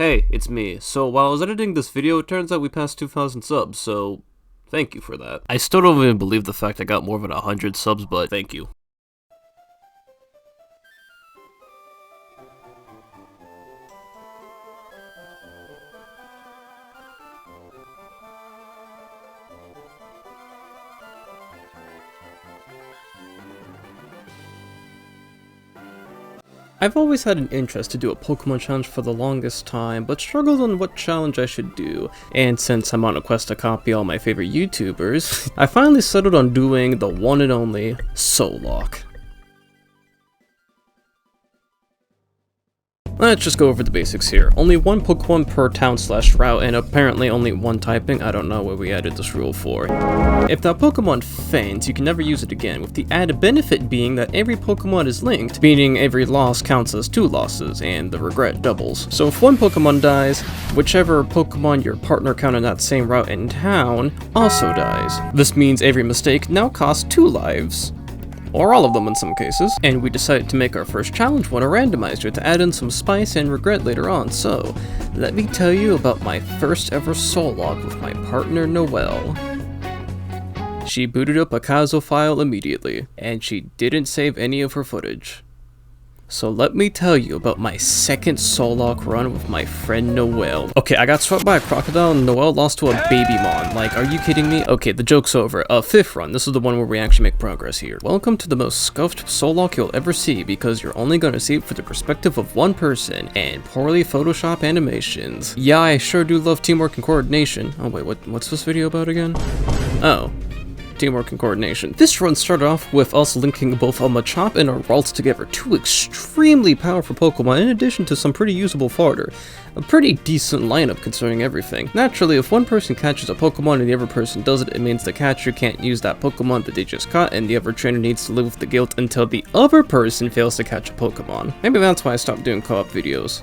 Hey, it's me. So while I was editing this video, it turns out we passed 2,000 subs, so thank you for that. I still don't even believe the fact I got more than 100 subs, but thank you. I've always had an interest to do a Pokemon challenge for the longest time, but struggled on what challenge I should do, and since I'm on a quest to copy all my favorite YouTubers, I finally settled on doing the one and only Locke. Let's just go over the basics here. Only one Pokemon per town/route, and apparently only one typing. I don't know what we added this rule for. If that Pokemon faints, you can never use it again, with the added benefit being that every Pokemon is linked, meaning every loss counts as 2 losses, and the regret doubles. So if one Pokemon dies, whichever Pokemon your partner counted on that same route in town also dies. This means every mistake now costs 2 lives. Or all of them in some cases, and we decided to make our first challenge one a randomizer to add in some spice and regret later on, so let me tell you about my first ever Locke with my partner Noelle. She booted up a Kazo file immediately, and she didn't save any of her footage. So let me tell you about my second Locke run with my friend Noelle. Okay, I got swept by a crocodile and Noelle lost to a Babymon. Like, are you kidding me? Okay, the joke's over. 5th run. This is the one where we actually make progress here. Welcome to the most scuffed Locke you'll ever see, because you're only gonna see it from the perspective of one person and poorly Photoshop animations. Yeah, I sure do love teamwork and coordination. Oh wait, what's this video about again? Oh. Teamwork and coordination. This run started off with us linking both a Machop and a Ralts together, 2 extremely powerful Pokemon in addition to some pretty usable fodder. A pretty decent lineup considering everything. Naturally, if one person catches a Pokemon and the other person doesn't, it means the catcher can't use that Pokemon that they just caught, and the other trainer needs to live with the guilt until the other person fails to catch a Pokemon. Maybe that's why I stopped doing co-op videos.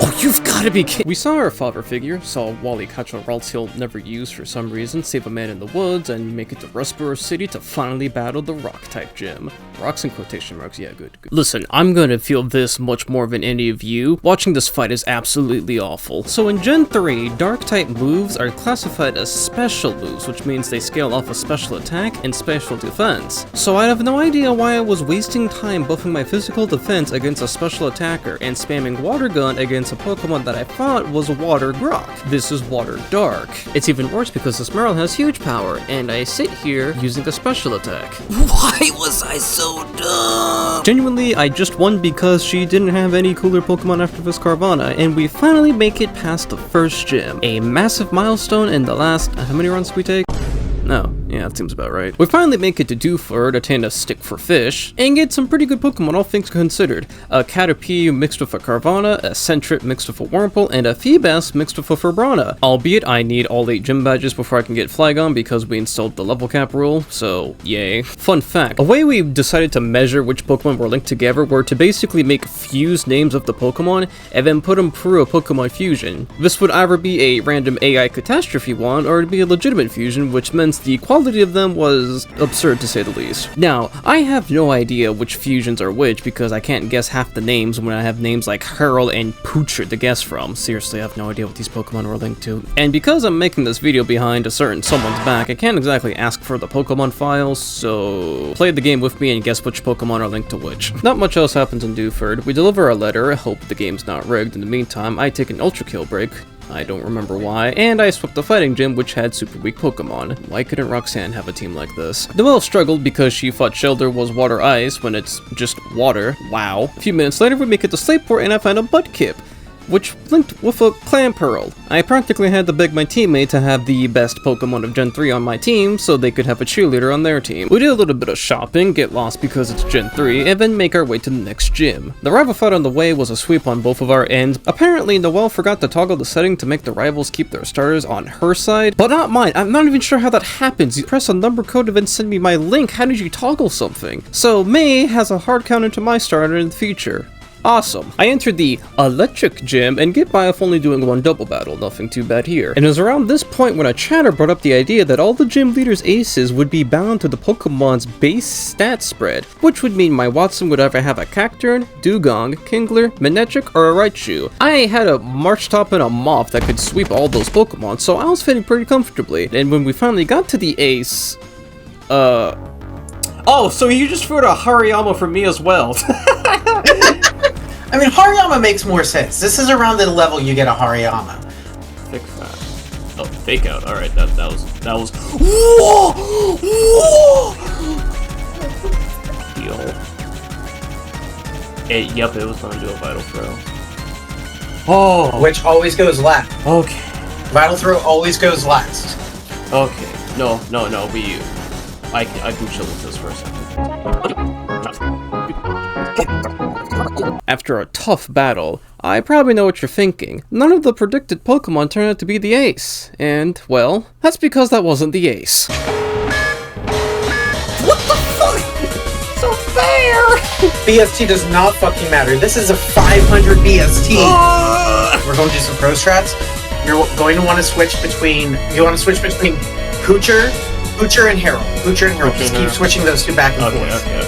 Oh, you've gotta be kidding! We saw our father figure, saw Wally catch a Ralts he'll never use for some reason, save a man in the woods, and make it to Rustboro City to finally battle the Rock-type gym. Rocks in quotation marks, yeah, good. Listen, I'm gonna feel this much more than any of you. Watching this fight is absolutely awful. So in Gen 3, Dark-type moves are classified as special moves, which means they scale off a special attack and special defense. So I have no idea why I was wasting time buffing my physical defense against a special attacker and spamming Water Gun against a Pokemon that I thought was Water Grok. This is Water Dark. It's even worse because this Meryl has huge power, and I sit here using the special attack. Why was I so dumb? Genuinely, I just won because she didn't have any cooler Pokemon after this Carvana, and we finally make it past the first gym. A massive milestone in the last, how many runs did we take? No, yeah, that seems about right. We finally make it to Dewford, attain a stick for fish, and get some pretty good Pokemon, all things considered. A Caterpie mixed with a Carvana, a Sentret mixed with a Wurmple, and a Feebas mixed with a Ferbrana. Albeit, I need all 8 gym badges before I can get Flygon because we installed the level cap rule, so yay. Fun fact, a way we decided to measure which Pokemon were linked together were to basically make fused names of the Pokemon, and then put them through a Pokemon fusion. This would either be a random AI catastrophe one, or it'd be a legitimate fusion, which meant the quality of them was absurd to say the least. Now, I have no idea which fusions are which because I can't guess half the names when I have names like Hurl and Poocher to guess from. Seriously, I have no idea what these Pokemon were linked to. And because I'm making this video behind a certain someone's back, I can't exactly ask for the Pokemon files, so play the game with me and guess which Pokemon are linked to which. Not much else happens in Dewford. We deliver a letter, hope the game's not rigged. In the meantime, I take an Ultra Kill break. I don't remember why, and I swept the fighting gym which had super weak Pokemon. Why couldn't Roxanne have a team like this? Noelle struggled because she thought Shelter was water ice when it's just water. Wow. A few minutes later we make it to Slateport and I find a Mudkip, which linked with a Clamperl. I practically had to beg my teammate to have the best Pokemon of Gen 3 on my team so they could have a cheerleader on their team. We did a little bit of shopping, get lost because it's Gen 3, and then make our way to the next gym. The rival fight on the way was a sweep on both of our ends. Apparently, Noelle forgot to toggle the setting to make the rivals keep their starters on her side, but not mine. I'm not even sure how that happens. You press a number code and then send me my link. How did you toggle something? So May has a hard counter to my starter in the future. Awesome. I entered the electric gym and get by with only doing one double battle, nothing too bad here. And it was around this point when a chatter brought up the idea that all the gym leaders' aces would be bound to the Pokemon's base stat spread, which would mean my Watson would either have a Cacturne, Dugong, Kingler, Manectric, or a Raichu. I had a Marchtop and a Moth that could sweep all those Pokemon, so I was feeling pretty comfortably. And when we finally got to the ace, oh, so you just threw out a Hariyama for me as well. I mean, Hariyama makes more sense. This is around the level you get a Hariyama. Fix that. Oh, fake out. All right, that was. Whoa! Whoa! Heal. Yep, it was gonna do a vital throw. Oh. Which always goes last. Okay. Vital throw always goes last. Okay. No. I can chill with this for a second. After a tough battle, I probably know what you're thinking. None of the predicted Pokemon turned out to be the ace. And, well, that's because that wasn't the ace. What the fuck? So fair! BST does not fucking matter. This is a 500 BST. We're going to do some pro strats. You're going to want to switch between... Poocher and Harold. Just keep switching those two back and forth. Okay.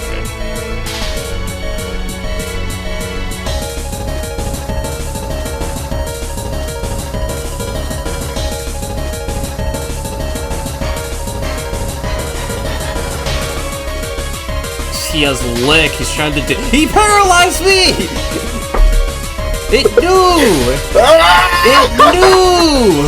He has Lick. He's trying to do. He paralyzed me! It knew! It knew!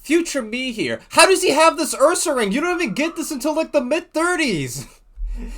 Future me here. How does he have this Ursa ring? You don't even get this until like the mid-30s.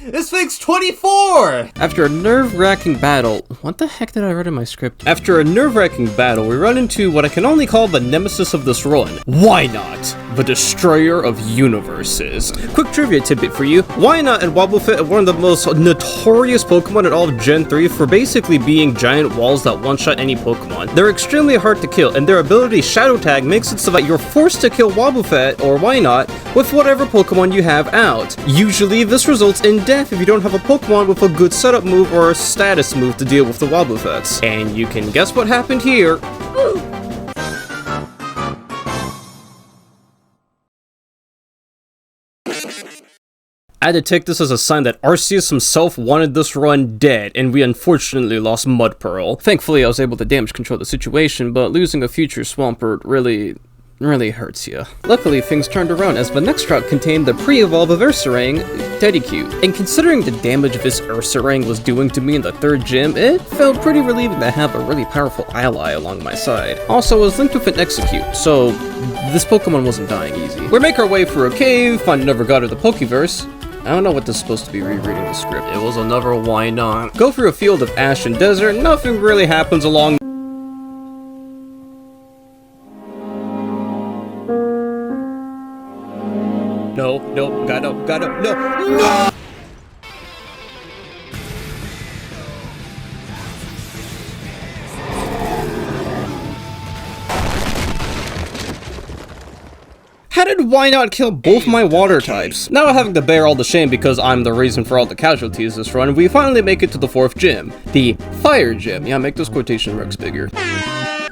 This thing's 24! After a nerve-wracking battle... What the heck did I write in my script? After a nerve-wracking battle, we run into what I can only call the nemesis of this run. Why not? The destroyer of universes. Quick trivia tidbit for you. Why not and Wobbuffet are one of the most notorious Pokemon in all of Gen 3 for basically being giant walls that one-shot any Pokemon. They're extremely hard to kill, and their ability Shadow Tag makes it so that you're forced to kill Wobbuffet, or why not, with whatever Pokemon you have out. Usually, this results in death if you don't have a Pokemon with a good setup move or a status move to deal with the Wobbuffets. And you can guess what happened here. I had to take this as a sign that Arceus himself wanted this run dead, and we unfortunately lost Mudpearl. Thankfully, I was able to damage control the situation, but losing a future Swampert really hurts you. Luckily, things turned around as the next route contained the pre-evolve of Ursaring, Dedicute. And considering the damage this Ursaring was doing to me in the third gym, it felt pretty relieving to have a really powerful ally along my side. Also, I was linked with an Execute, so this Pokemon wasn't dying easy. We make our way through a cave, find another god of the Pokeverse. I don't know what this is supposed to be rereading the script. It was another why not. Go through a field of ash and desert, nothing really happens along. No, no. How did why not kill both my water types? Now having to bear all the shame because I'm the reason for all the casualties this run, we finally make it to the fourth gym. The Fire Gym. Yeah, make those quotation marks bigger.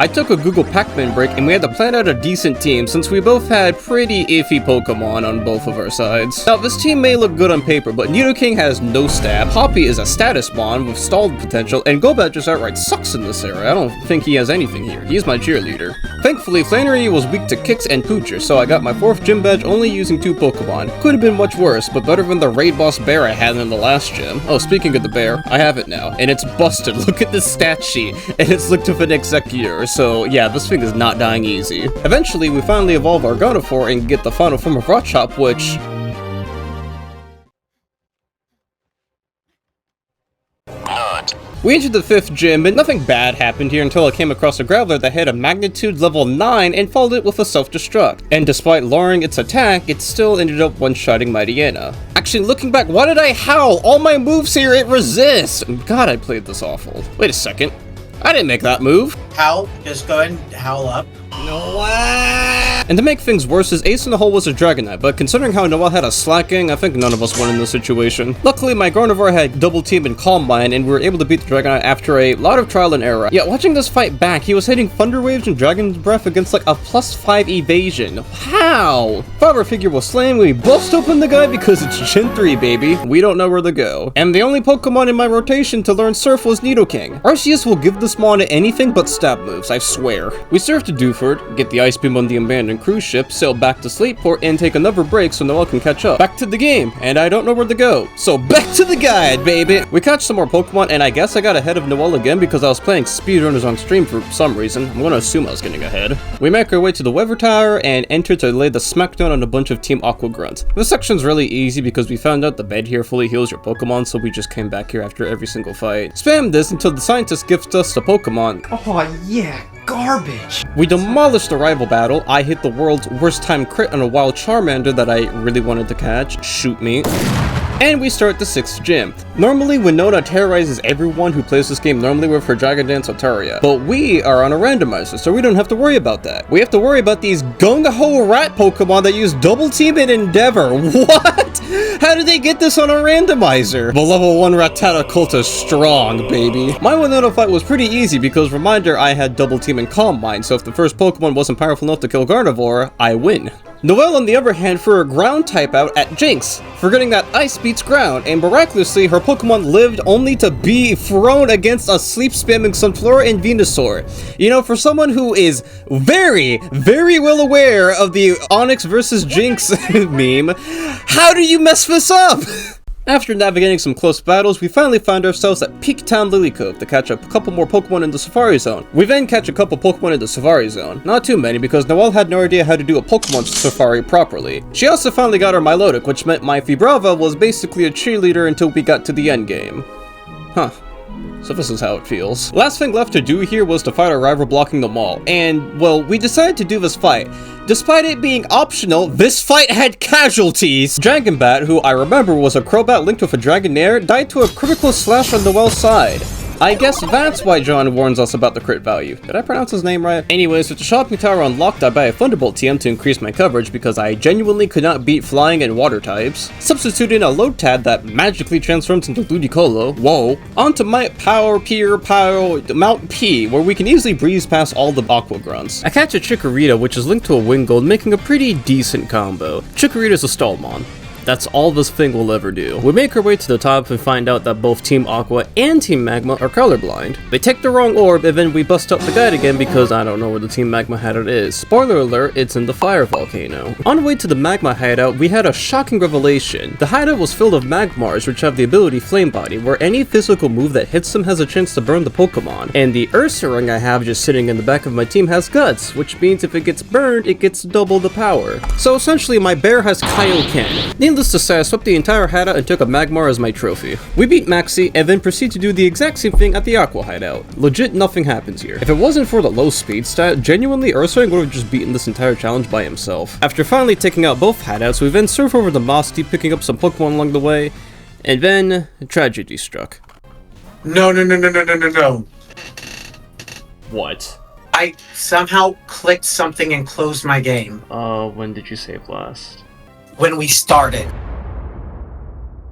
I took a Google Pac-Man break and we had to plan out a decent team since we both had pretty iffy Pokemon on both of our sides. Now this team may look good on paper, but Nidoking has no stab, Hoppy is a status bond with stalled potential, and Golbat just outright sucks in this era. I don't think he has anything here. He's my cheerleader. Thankfully, Flannery was weak to kicks and Poocher, so I got my fourth gym badge only using 2 Pokemon. Could have been much worse, but better than the raid boss bear I had in the last gym. Oh, speaking of the bear, I have it now, and it's busted. Look at this stat sheet, and it's linked with an Executor, so yeah, this thing is not dying easy. Eventually, we finally evolve our Gardevoir and get the final form of Rotchop, which... We entered the 5th gym, but nothing bad happened here until I came across a Graveler that had a magnitude level 9 and followed it with a self-destruct. And despite lowering its attack, it still ended up one-shotting my Diana. Actually, looking back, why did I howl? All my moves here, it resists! God, I played this awful. Wait a second. I didn't make that move. Howl, just go ahead and howl up. No way! And to make things worse, his ace in the hole was a Dragonite, but considering how Noelle had a slacking, I think none of us won in this situation. Luckily, my Gardevoir had double team and Calm Mind, and we were able to beat the Dragonite after a lot of trial and error. Yeah, watching this fight back, he was hitting Thunder Waves and Dragon's Breath against like a +5 evasion. How? Father Figure was slain, we bust open the guy because it's Gen 3, baby. We don't know where to go. And the only Pokemon in my rotation to learn Surf was Nidoking. Arceus will give this mon anything but stab moves, I swear. We surf to Dewford, get the Ice Beam on the abandoned cruise ship, sail back to Slateport, and take another break so Noelle can catch up. Back to the game, and I don't know where to go. So back to the guide, baby! We catch some more Pokemon, and I guess I got ahead of Noelle again because I was playing speedrunners on stream for some reason. I'm gonna assume I was getting ahead. We make our way to the Weather Tower and enter to lay the smackdown on a bunch of Team Aqua Grunts. This section's really easy because we found out the bed here fully heals your Pokemon, so we just came back here after every single fight. Spam this until the scientist gives us the Pokemon. Oh yeah, garbage! We demolished the rival battle. I hit the world's worst time crit on a wild Charmander that I really wanted to catch. Shoot me. And we start the 6th gym. Normally, Winona terrorizes everyone who plays this game normally with her Dragon Dance Altaria, but we are on a randomizer, so we don't have to worry about that. We have to worry about these gung-ho rat Pokemon that use double team and Endeavor. What? How did they get this on a randomizer? The level 1 Rattata cult is strong, baby. My Winona fight was pretty easy because, reminder, I had double team and Calm Mind, so if the first Pokemon wasn't powerful enough to kill Gardevoir, I win. Noelle, on the other hand, threw a ground type out at Jinx, forgetting that ice beats ground, and miraculously, her Pokemon lived only to be thrown against a sleep-spamming Sunflora and Venusaur. You know, for someone who is very, very well aware of the Onyx versus Jinx meme, how do you mess this up? After navigating some close battles, we finally found ourselves at Peak Town Lily Cove to catch a couple more Pokemon in the Safari Zone. We then catch a couple Pokemon in the Safari Zone. Not too many because Noelle had no idea how to do a Pokemon Safari properly. She also finally got her Milotic, which meant my Fibrava was basically a cheerleader until we got to the endgame. Huh. So this is how it feels. Last thing left to do here was to fight our rival blocking the mall, and, well, we decided to do this fight. Despite it being optional, this fight had casualties! Dragonbat, who I remember was a Crobat linked with a Dragonair, died to a critical slash on Noelle's side. I guess that's why John warns us about the crit value. Did I pronounce his name right? Anyways, with the shopping tower unlocked, I buy a Thunderbolt TM to increase my coverage because I genuinely could not beat flying and water types. Substituting a Lotad that magically transforms into Ludicolo, whoa, onto Mount P, where we can easily breeze past all the Aqua Grunts. I catch a Chikorita, which is linked to a Wingold, making a pretty decent combo. Chikorita's a Stallmon. That's all this thing will ever do. We make our way to the top and find out that both Team Aqua and Team Magma are colorblind. They take the wrong orb and then we bust up the guide again because I don't know where the Team Magma hideout is. Spoiler alert, it's in the fire volcano. On the way to the Magma hideout, we had a shocking revelation. The hideout was filled of Magmars, which have the ability Flame Body, where any physical move that hits them has a chance to burn the Pokemon. And the Ursaring I have just sitting in the back of my team has Guts, which means if it gets burned, it gets double the power. So essentially, my bear has Kaioken. Needless to say, I swept the entire hideout and took a Magmar as my trophy. We beat Maxie and then proceed to do the exact same thing at the Aqua hideout. Legit, nothing happens here. If it wasn't for the low speed stat, genuinely Ursaring would have just beaten this entire challenge by himself. After finally taking out both hideouts, we then surf over to Moss Deep, picking up some Pokemon along the way, and then tragedy struck. No. What? I somehow clicked something and closed my game. When did you save last? When we started.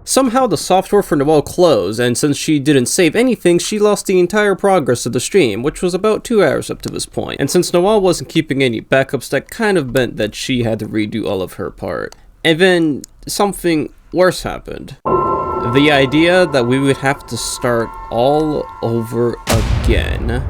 Somehow the software for Noelle closed, and since she didn't save anything, she lost the entire progress of the stream, which was about 2 hours up to this point. And since Noelle wasn't keeping any backups, that kind of meant that she had to redo all of her part. And then something worse happened. The idea that we would have to start all over again.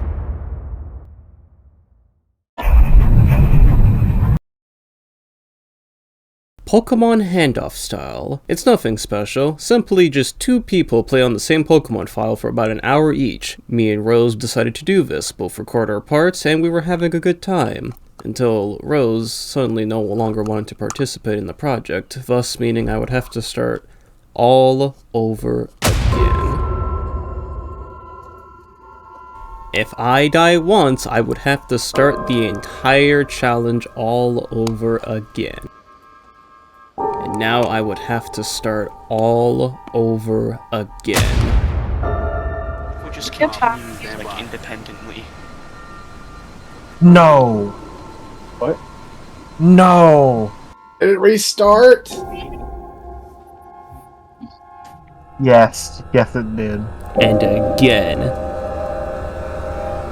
Pokemon handoff style. It's nothing special, simply just two people play on the same Pokemon file for about an hour each. Me and Rose decided to do this, both record our parts, and we were having a good time. Until Rose suddenly no longer wanted to participate in the project, thus meaning I would have to start all over again. If I die once, I would have to start the entire challenge all over again. And now I would have to start all over again. We'll just continue, like, independently. No. What? No. Did it restart? Yes. Yes, it did. And again.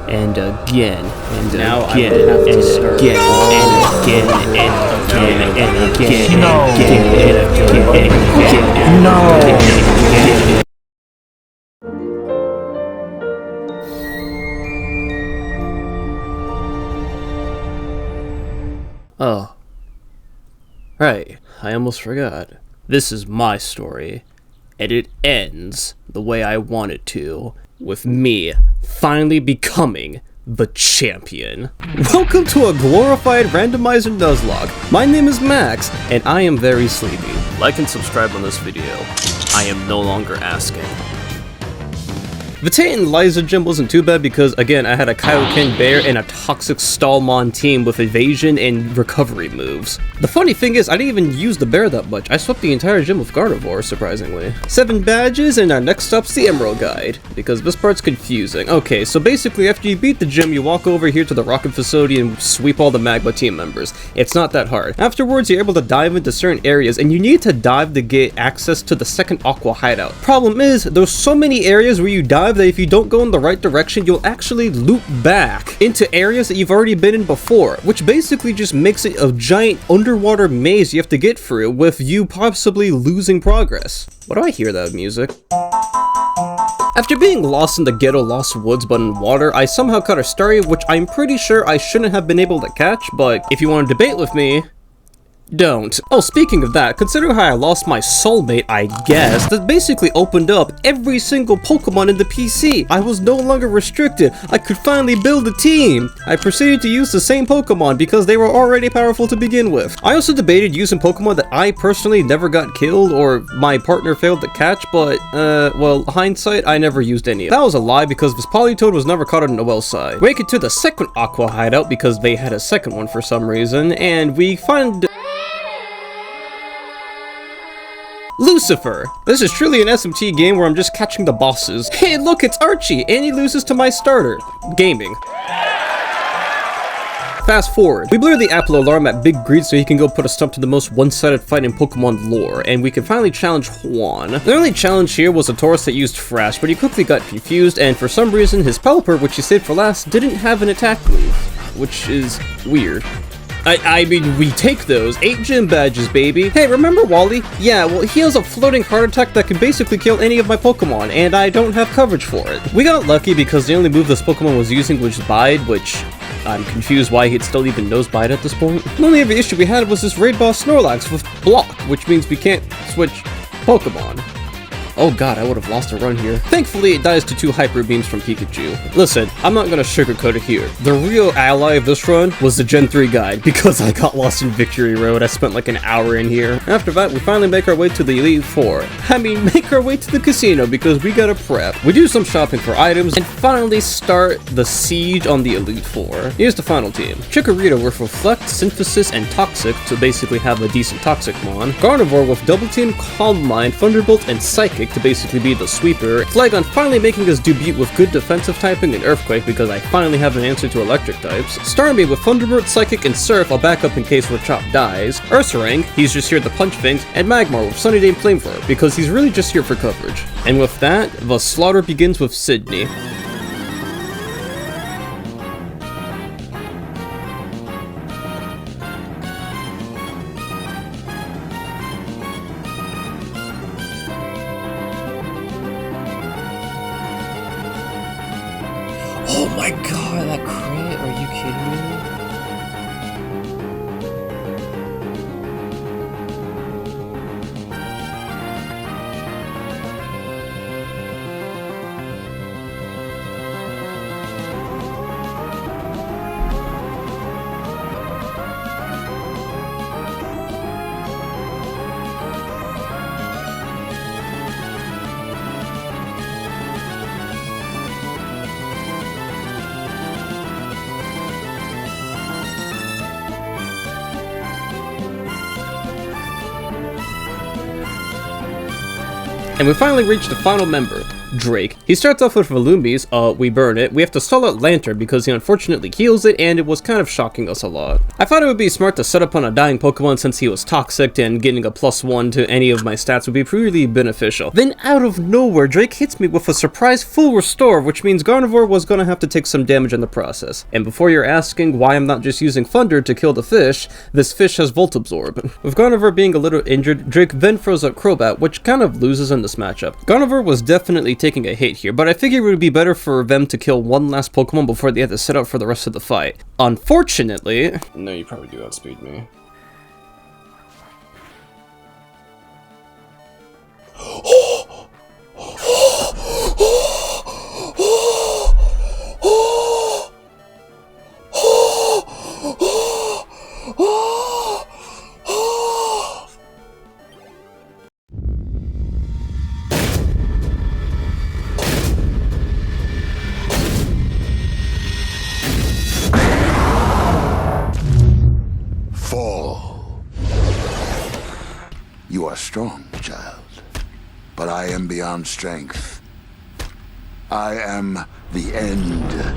And again. And now again. I would have to start again. And again. And again. And again. No. And again. And again. No. Oh. Right, I almost forgot. This is my story, and it ends the way I want it to, with me finally becoming the champion. Welcome to a glorified randomizer Nuzlocke. My name is Max, and I am very sleepy. Like and subscribe on this video. I am no longer asking. The Titan Liza gym wasn't too bad because, again, I had a Kaioken Bear and a Toxic Stallmon team with evasion and recovery moves. The funny thing is, I didn't even use the bear that much. I swept the entire gym with Gardevoir, surprisingly. 7 badges, and our next stop's the Emerald Guide, because this part's confusing. Okay, so basically, after you beat the gym, you walk over here to the rocket facility and sweep all the Magma team members. It's not that hard. Afterwards, you're able to dive into certain areas, and you need to dive to get access to the second Aqua hideout. Problem is, there's so many areas where you dive that if you don't go in the right direction, you'll actually loop back into areas that you've already been in before, which basically just makes it a giant underwater maze you have to get through, with you possibly losing progress. Why do I hear that music? After being lost in the ghetto lost woods but in water, I somehow caught a Starry, which I'm pretty sure I shouldn't have been able to catch, but if you want to debate with me, don't. Oh, speaking of that, consider how I lost my soulmate, I guess, that basically opened up every single Pokemon in the PC. I was no longer restricted. I could finally build a team. I proceeded to use the same Pokemon because they were already powerful to begin with. I also debated using Pokemon that I personally never got killed or my partner failed to catch, but, well, hindsight, I never used any of it. That was a lie because this Politoed was never caught on Noel's side. We make it to the second Aqua hideout because they had a second one for some reason, and we find Lucifer! This is truly an SMT game where I'm just catching the bosses. Hey look, it's Archie! And he loses to my starter. Gaming. Fast forward. We blur the Apple alarm at Big Greed so he can go put a stop to the most one-sided fight in Pokemon lore, and we can finally challenge Juan. The only challenge here was a Tauros that used Thrash, but he quickly got confused, and for some reason his Pelipper, which he saved for last, didn't have an attack move, which is weird. I mean, we take those. 8 gym badges, baby. Hey, remember Wally? Yeah, well, he has a floating heart attack that can basically kill any of my Pokemon, and I don't have coverage for it. We got lucky because the only move this Pokemon was using was Bide, which I'm confused why he'd still even knows Bide at this point. The only other issue we had was this raid boss Snorlax with Block, which means we can't switch Pokemon. Oh god, I would have lost a run here. Thankfully, it dies to 2 Hyper Beams from Pikachu. Listen, I'm not gonna sugarcoat it here. The real ally of this run was the Gen 3 guide, because I got lost in Victory Road. I spent like an hour in here. After that, we finally make our way to the Elite Four. I mean, make our way to the casino, because we gotta prep. We do some shopping for items, and finally start the siege on the Elite Four. Here's the final team. Chikorita with Reflect, Synthesis, and Toxic to basically have a decent Toxic Mon. Gardevoir with Double Team, Calm Mind, Thunderbolt, and Psychic to basically be the sweeper. Flygon finally making his debut with good defensive typing and Earthquake because I finally have an answer to electric types. Starmie with Thunderbird, Psychic, and Surf, I'll back up in case Chop dies. Ursaring, he's just here to punch things, and Magmar with Sunny Day Flamethrower because he's really just here for coverage. And with that, the slaughter begins with Sydney. Oh my god, that crit? Are you kidding me? And we finally reached the final member, Drake. He starts off with Valumis, we burn it. We have to stall out Lantern because he unfortunately heals it, and it was kind of shocking us a lot. I thought it would be smart to set up on a dying Pokemon since he was toxic, and getting a +1 to any of my stats would be really beneficial. Then out of nowhere, Drake hits me with a surprise full restore, which means Gardevoir was gonna have to take some damage in the process. And before you're asking why I'm not just using Thunder to kill the fish, this fish has Volt Absorb. With Gardevoir being a little injured, Drake then throws out Crobat, which kind of loses in this matchup. Gardevoir was definitely taking a hit here, but I figured it would be better for them to kill one last Pokemon before they had to set up for the rest of the fight. Unfortunately... No, you probably do outspeed me. You are strong, child, but I am beyond strength. I am the end.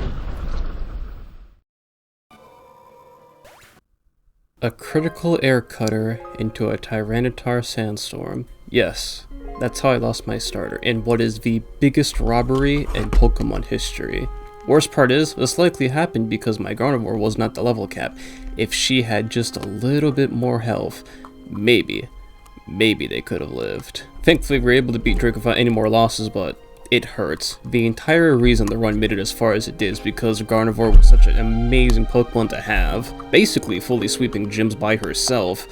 A critical air cutter into a Tyranitar Sandstorm. Yes, that's how I lost my starter, in what is the biggest robbery in Pokemon history. Worst part is, this likely happened because my Gardevoir wasn't at the level cap. If she had just a little bit more health, maybe they could have lived. Thankfully, we were able to beat Drake without any more losses, but it hurts. The entire reason the run made it as far as it did is because Gardevoir was such an amazing Pokemon to have, basically fully sweeping gyms by herself.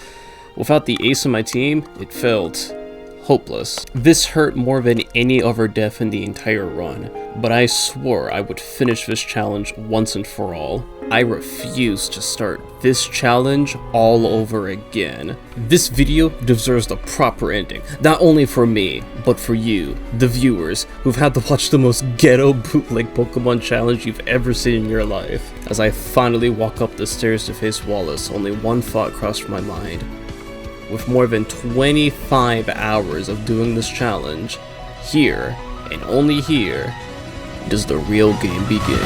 Without the ace on my team, it felt hopeless. This hurt more than any other death in the entire run, but I swore I would finish this challenge once and for all. I refuse to start this challenge all over again. This video deserves the proper ending, not only for me, but for you, the viewers, who've had to watch the most ghetto bootleg Pokemon challenge you've ever seen in your life. As I finally walk up the stairs to face Wallace, only one thought crossed my mind. With more than 25 hours of doing this challenge, here, and only here, does the real game begin.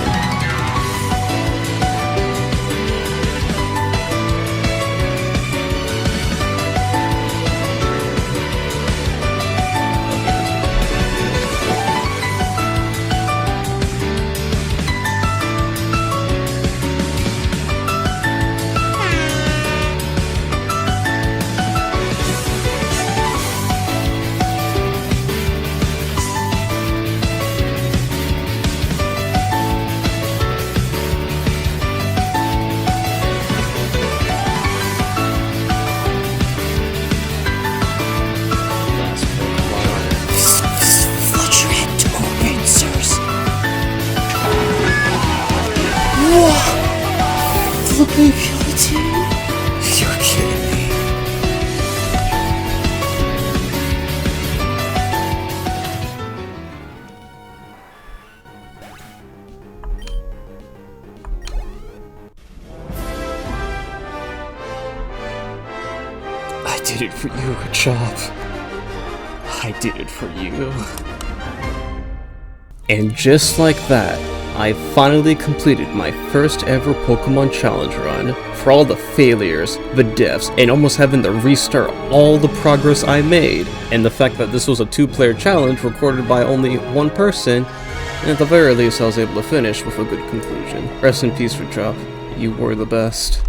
You're kidding me. I did it for you, Chop. I did it for you. And just like that, I finally completed my first ever Pokemon challenge run. For all the failures, the deaths, and almost having to restart all the progress I made, and the fact that this was a 2-player challenge recorded by only one person, and at the very least I was able to finish with a good conclusion. Rest in peace, Chop. You were the best.